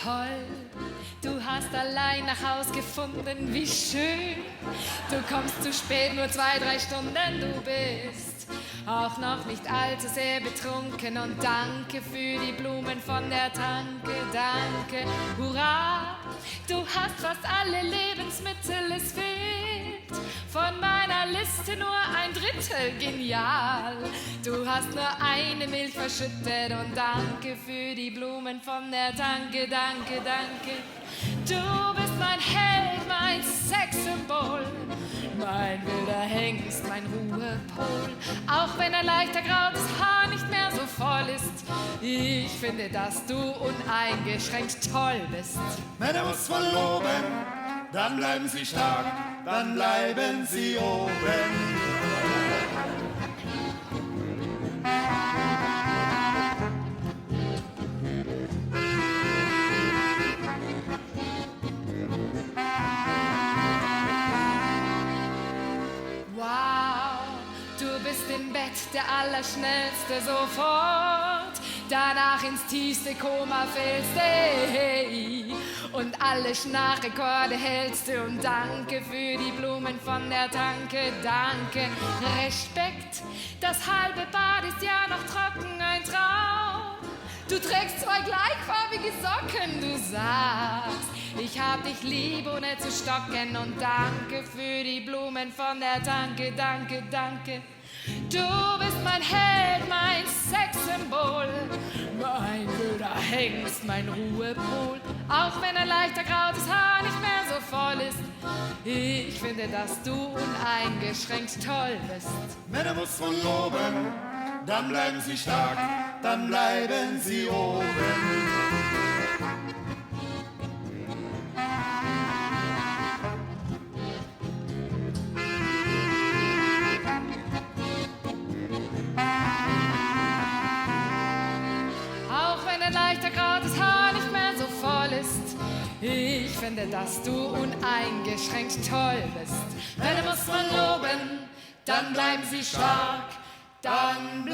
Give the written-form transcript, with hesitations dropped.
toll, du hast allein nach Haus gefunden, wie schön. Du kommst zu spät, nur 2-3 Stunden, du bist auch noch nicht allzu sehr betrunken. Und danke für die Blumen von der Tanke, danke, hurra. Du hast fast alle Lebensmittel, es fehlt von meiner Liste nur 1/3, genial. Du hast nur eine Milch verschüttet und danke für die Blumen von der Tanke, danke, danke. Du bist mein Held, mein Sexsymbol, mein wilder Hengst, mein Ruhepol. Auch wenn ein leichter grautes Haar nicht mehr so voll ist, ich finde, dass du uneingeschränkt toll bist. Männer muss man loben, dann bleiben sie stark, dann bleiben sie oben. Du bist im Bett der Allerschnellste sofort, danach ins tiefste Koma fällst, hey, und alle Schnarchrekorde hältst du. Und danke für die Blumen von der Tanke, danke, Respekt. Das halbe Bad ist ja noch trocken, ein Traum. Du trägst 2 gleichfarbige Socken, du sagst, ich hab dich lieb, ohne zu stocken. Und danke für die Blumen von der Tanke, danke, danke. Du bist mein Held, mein Sexsymbol, mein wilder Hengst, mein Ruhepol. Auch wenn ein leichter grautes Haar nicht mehr so voll ist, ich finde, dass du uneingeschränkt toll bist. Männer muss man loben, dann bleiben sie stark, dann bleiben sie oben. Leichter grautes Haar nicht mehr so voll ist, ich finde, dass du uneingeschränkt toll bist. Männer muss man loben, dann bleiben sie stark, dann